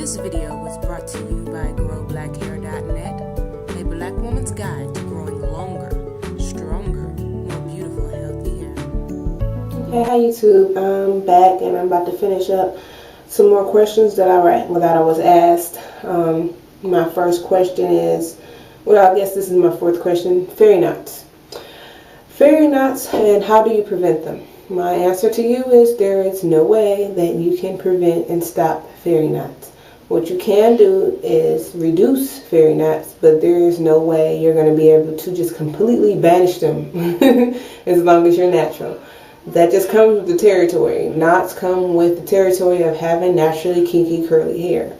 This video was brought to you by GrowBlackHair.net, a black woman's guide to growing longer, stronger, more beautiful, healthy hair. Hey, hi YouTube. I'm back and I'm about to finish up some more questions that I was asked. My first question is, well, I guess this is my fourth question, fairy knots. Fairy knots, and how do you prevent them? My answer to you is there is no way that you can prevent and stop fairy knots. What you can do is reduce fairy knots, but there is no way you're going to be able to just completely banish them as long as you're natural. That just comes with the territory. Knots come with the territory of having naturally kinky curly hair.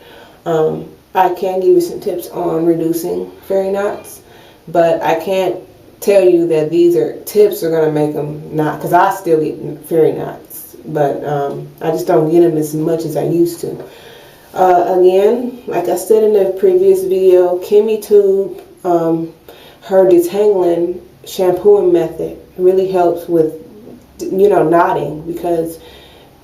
I can give you some tips on reducing fairy knots, but I can't tell you that these tips are going to make them not, because I still get fairy knots, but I just don't get them as much as I used to. Again, like I said in the previous video, Kimmy Tube, her detangling shampooing method really helps with, knotting, because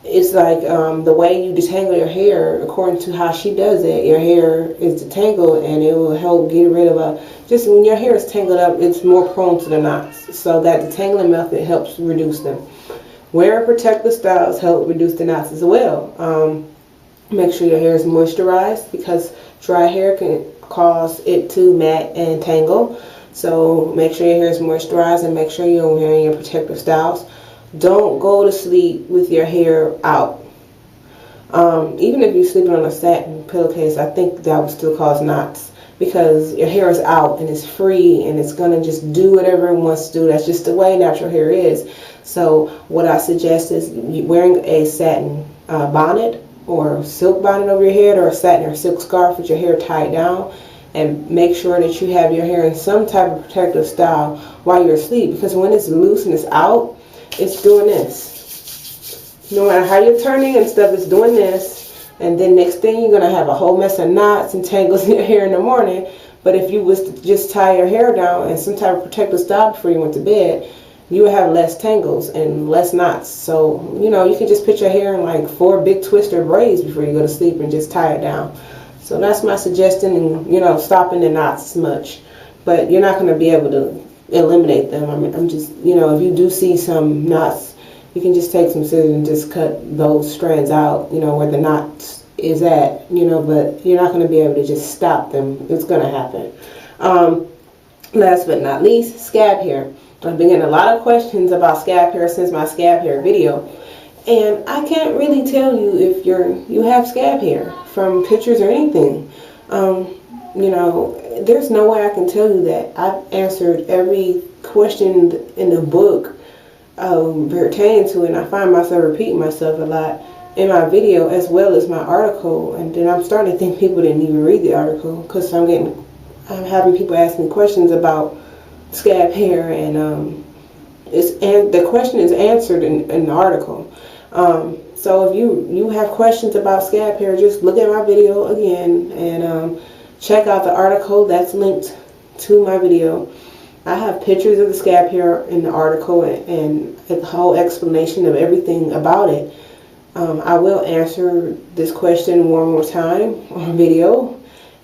it's like the way you detangle your hair, according to how she does it, your hair is detangled and it will help get rid of just when your hair is tangled up, it's more prone to the knots. So that detangling method helps reduce them. Wear protective styles help reduce the knots as well. Make sure your hair is moisturized, because dry hair can cause it to mat and tangle. So make sure your hair is moisturized and make sure you're wearing your protective styles. Don't go to sleep with your hair out. Even if you're sleeping on a satin pillowcase, I think that would still cause knots, because your hair is out and it's free and it's going to just do whatever it wants to do. That's just the way natural hair is. So what I suggest is wearing a satin bonnet or silk bonnet over your head, or a satin or silk scarf with your hair tied down, and make sure that you have your hair in some type of protective style while you're asleep, because when it's loose and it's out, it's doing this. No matter how you're turning and stuff, it's doing this, and then next thing you're going to have a whole mess of knots and tangles in your hair in the morning. But if you was to just tie your hair down in some type of protective style before you went to bed, you would have less tangles and less knots. So, you can just put your hair in like 4 big twister braids before you go to sleep and just tie it down. So that's my suggestion, and, stopping the knots as much. But you're not going to be able to eliminate them. I'm just, if you do see some knots, you can just take some scissors and just cut those strands out, where the knots is at, but you're not going to be able to just stop them. It's going to happen. Last but not least, scab hair. I've been getting a lot of questions about scab hair since my scab hair video, and I can't really tell you if you have scab hair from pictures or anything. There's no way I can tell you that. I've answered every question in the book pertaining to it, and I find myself repeating myself a lot in my video as well as my article. And then I'm starting to think people didn't even read the article, because I'm having people ask me questions about scab hair, and the question is answered in the article. So if you have questions about scab hair, just look at my video again and check out the article that's linked to my video. I have pictures of the scab hair in the article and a whole explanation of everything about it. I will answer this question one more time on video,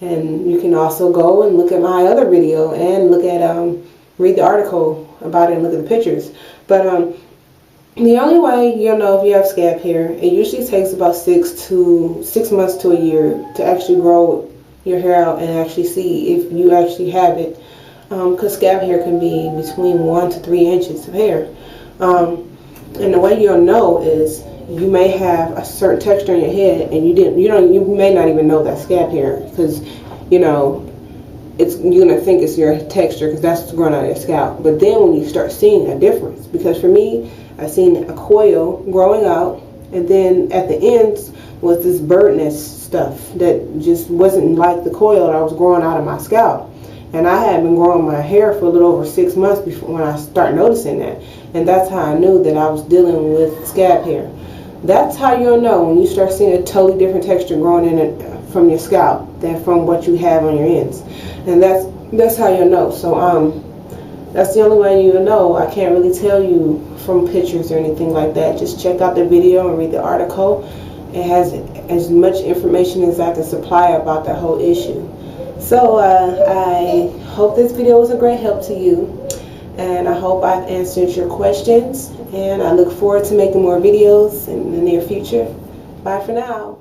and you can also go and look at my other video and read the article about it and look at the pictures. But the only way you'll know if you have scab hair, it usually takes about 6 months to a year to actually grow your hair out and actually see if you actually have it, because scab hair can be between 1 to 3 inches of hair. And the way you'll know is you may have a certain texture in your head, and you may not even know that's scab hair, because you're gonna think it's your texture, because that's what's growing out of your scalp. But then when you start seeing a difference, because for me, I seen a coil growing out, and then at the ends was this bird nest stuff that just wasn't like the coil that was growing out of my scalp. And I had been growing my hair for a little over 6 months before when I started noticing that, and that's how I knew that I was dealing with scab hair. That's how you'll know when you start seeing a totally different texture growing in it from your scalp than from what you have on your ends, and that's how you'll know. So that's the only way you'll know. I can't really tell you from pictures or anything like that. Just check out the video and read the article. It has as much information as I can supply about that whole issue. So I hope this video was a great help to you, and I hope I've answered your questions, and I look forward to making more videos in the near future. Bye for now.